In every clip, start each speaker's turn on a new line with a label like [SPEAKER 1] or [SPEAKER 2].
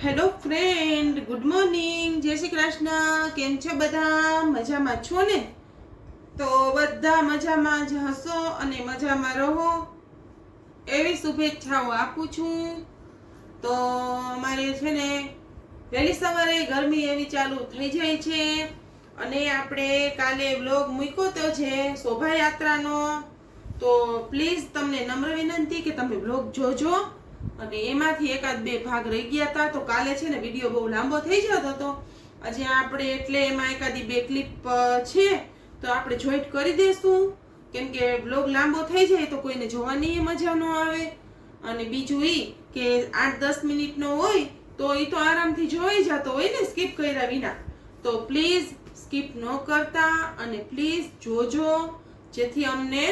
[SPEAKER 1] Hello friend, good morning, જય શ્રી કૃષ્ણ. કેમ છો બધા? મજામાં છો ને? તો બધા મજામાં જ હશો અને મજામાં રહો એવી શુભેચ્છાઓ આપું છું. તો અમારે છે ને વહેલી સવારે ગરમી એવી ચાલુ થઈ જાય છે અને આપણે કાલે વ્લોગ મૂક્યો તો છે શોભાયાત્રાનો. તો પ્લીઝ તમને નમ્ર વિનંતી કે તમે વ્લોગ જોજો. અને એમાંથી એકાદ બે ભાગ રહી ગયા હતા તો કાલે છે ને વિડીયો બહુ લાંબો થઈ જતો હતો. આજે આપણે એટલે એમાં એકાદી બે ક્લિપ છે તો આપણે જોઈન્ટ કરી દેશું, કેમ કે બ્લોગ લાંબો થઈ જાય તો કોઈને જોવાની મજા ન આવે. અને બીજું ઈ કે 8-10 મિનિટનો હોય તો ઈ તો આરામથી જોઈ જતો હોય ને સ્કીપ કર્યા વિના. તો પ્લીઝ સ્કીપ ન કરતા અને પ્લીઝ જોજો, જેથી અમને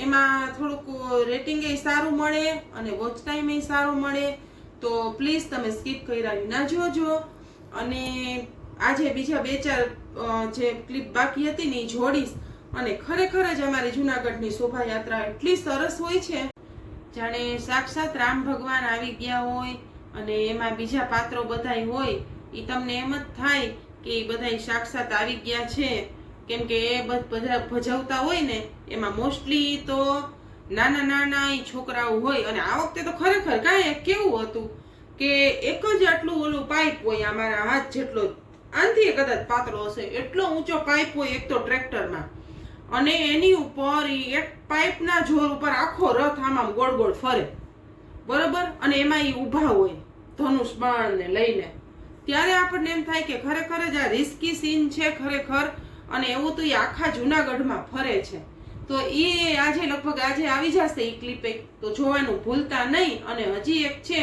[SPEAKER 1] એમાં થોડુંક રેટિંગ એ સારું મળે અને વોચ ટાઈમ એ સારો મળે. તો પ્લીઝ તમે સ્કીપ કર્યા વિના જોજો. અને આજે બીજા 2-4 જે ક્લિપ બાકી હતી ને એ જોડીશ. અને ખરેખર જ અમારી જુનાગઢની શોભાયાત્રા એટલી સરસ હોય છે, જાણે સાક્ષાત રામ ભગવાન આવી ગયા હોય. અને એમાં બીજા પાત્રો બધાય હોય, એ તમને એમ જ થાય કે એ બધાય સાક્ષાત આવી ગયા છે, કેમ કે એ બધા ભજવતા હોય ને એમાં મોસ્ટલી તો નાના નાના છોકરાઓ હોય. અને આ વખતે તો ખરેખર કાંઈ કેવું હતું કે એક જ આટલું ઓલું પાઇપ હોય, અમારા હાથ જેટલો, આનથી કદાચ પાતળો હશે એટલો ઊંચો પાઇપ હોય એક તો ટ્રેક્ટરમાં. અને એની ઉપર એક પાઇપના જોર ઉપર આખો રથ આમ ગોળ ગોળ ફરે, બરોબર. અને એમાં એ ઊભા હોય ધનુષ બાણને લઈને. ત્યારે આપણને એમ થાય કે ખરેખર જ આ રિસ્કી સીન છે ખરેખર. અને એવું તો એ આખા જુનાગઢમાં ફરે છે. તો એ આજે લગભગ આજે આવી જશે એ ક્લિપ, તો જોવાનું ભૂલતા નહીં. અને હજી એક છે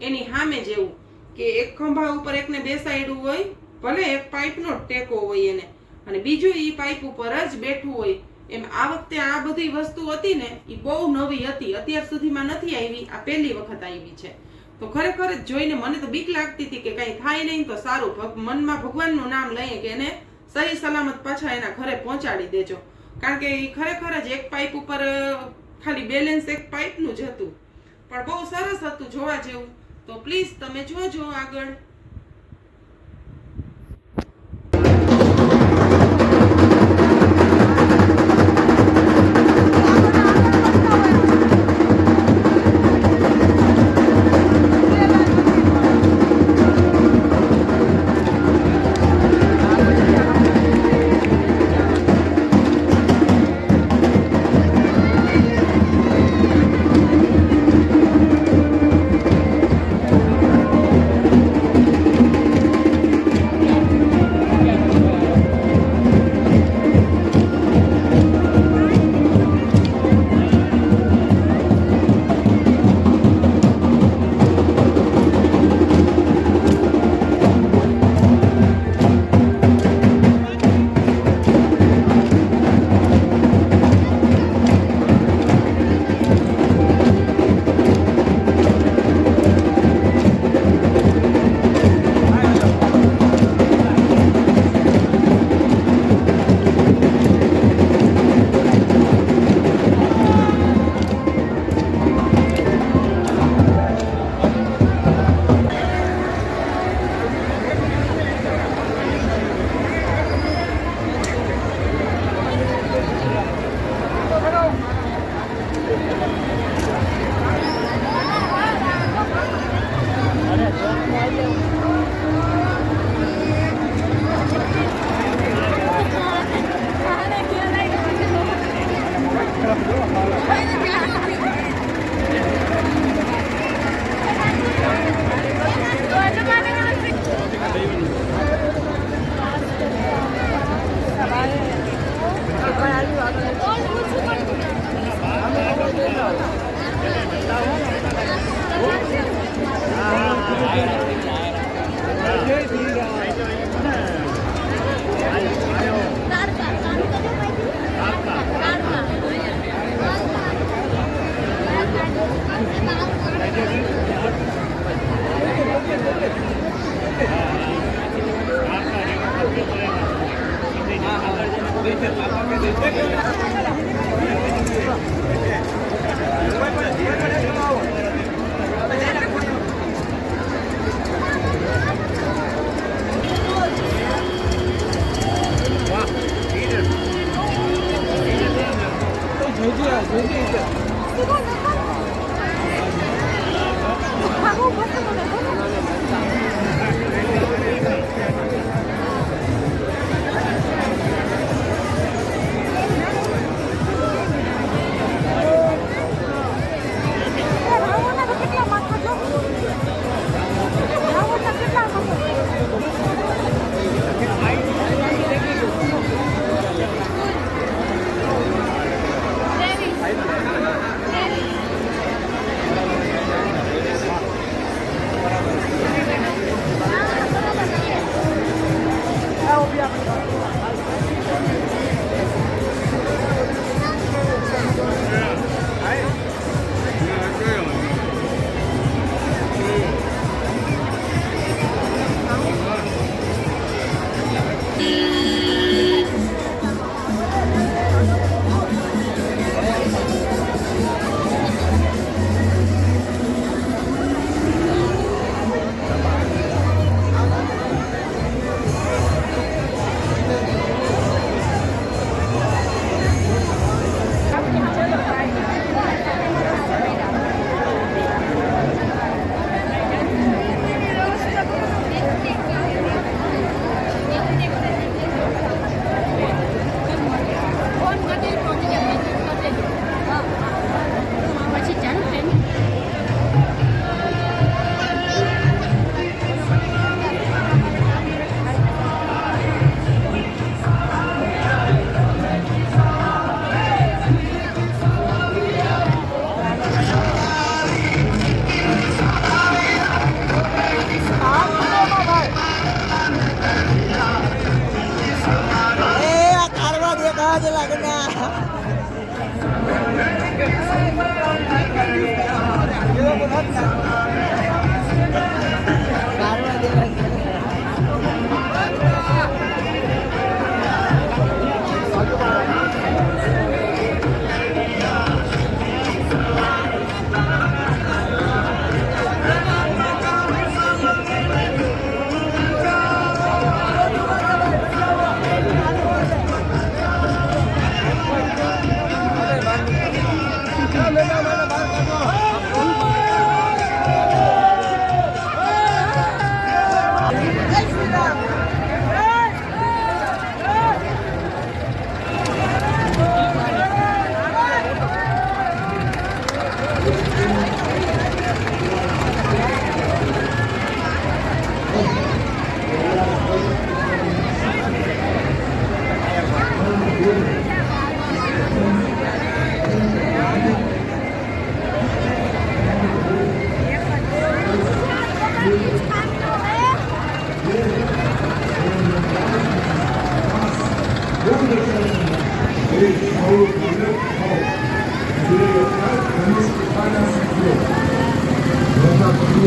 [SPEAKER 1] એની સામે જેવું કે એક ખંભા ઉપર એકને બેસાડ્યું હોય, ભલે એક પાઇપનો ટેકો હોય એને, અને બીજું એ પાઇપ ઉપર જ બેઠું હોય. એમ આ વખતે આ બધી વસ્તુ હતી ને એ બહુ નવી હતી, અત્યાર સુધીમાં નથી આવી, આ પહેલી વખત આવી છે. તો ખરેખર જ જોઈને મને તો બીક લાગતી હતી કે કંઈ થાય નહીં તો સારું, મનમાં ભગવાનનું નામ લઈએ કે એને સહી સલામત પાછા એના ઘરે પહોંચાડી દેજો. કારણ કે એ ખરેખર જ એક પાઇપ ઉપર ખાલી બેલેન્સ એક પાઇપનું જ હતું, પણ બહુ સરસ હતું જોવા જેવું. તો પ્લીઝ તમે જોજો આગળ.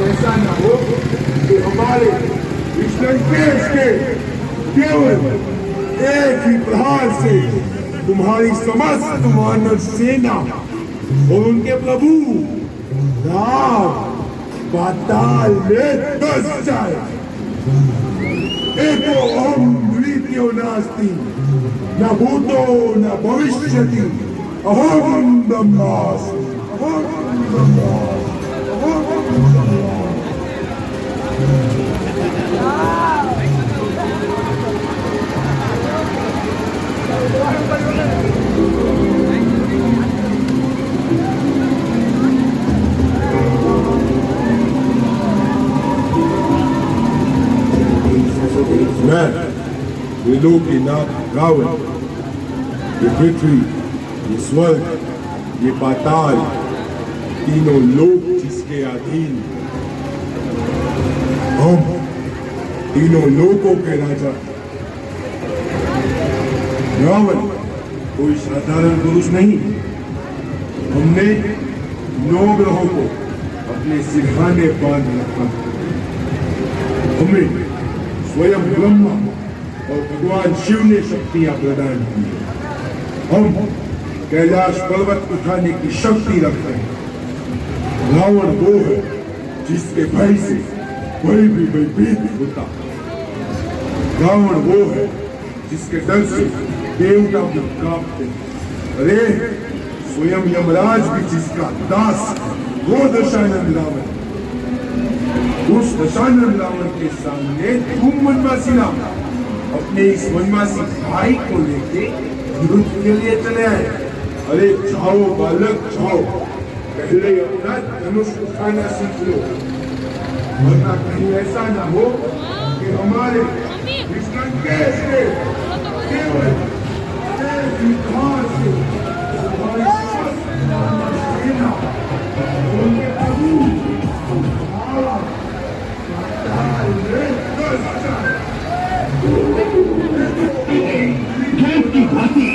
[SPEAKER 2] ऐसा न हो कि हमारे इस लंकेश के केवल एक ही प्रहार से तुम्हारी समस्त मानव सेना और उनके प्रभु राम पाताल में धस जाए। एको अहम द्वितीयो नास्ति न भूतो न भविष्यति अहम ब्रह्मास्मि अहम ब्रह्मास्मि अहम ब्रह्मास्मि। मैं त्रिलोकीनाथ रावण, ये पृथ्वी, ये स्वर्ग, ये पाताल, तीनों लोक जिसके अधीन, हम तीनों लोकों के राजा। रावण कोई साधारण पुरुष नहीं। हमने 9 ग्रहों को अपने सिरहाने बांध रखा। हमें स्वयं ब्रह्मा और भगवान शिव ने शक्तियां प्रदान की। हम कैलाश पर्वत उठाने की शक्ति रखते हैं। रावण वो है जिसके भय से कोई भी भयभीत होता। रावण वो है जिसके डर से देवता भी कांपते। अरे स्वयं यमराज भी जिसका दास है, वो दशानंद रावण। उस दशानंद रावण के सामने तुम वनवासी राम अपने इस वनवासी भाई को लेके युद्ध के लिए चले आए। अरे जाओ बालक जाओ, पहले अपना धनुष उठाना सीख लो, वरना कहीं ऐसा ना हो कि हमारे कृष्ण कैसे केवल विकास से हमारी सेना उनके प्रभु हमारा की भांति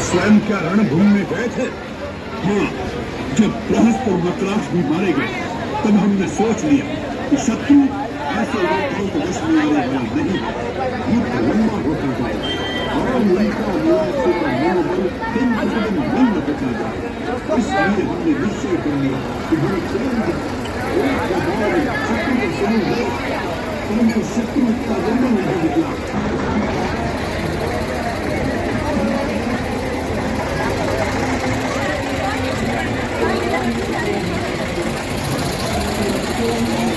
[SPEAKER 3] स्वयं क्या रणभूमि में गए थे? हाँ, जब प्रहस्त और मकराश भी मारे गए तब हमने सोच लिया कि शत्रु ऐसे योद्धाओं को वश में आने वाला नहीं, युद्ध लंबा होता जाएगा और उनका निवासियों का मनोबल दिन प्रतिदिन निम्न होता जाएगा। इसलिए हमने निश्चय कर लिया कि हम तुरंत एक दबाव शत्रु को समूह ले, परंतु शत्रु का जन्म नहीं निकला।
[SPEAKER 4] Thank you.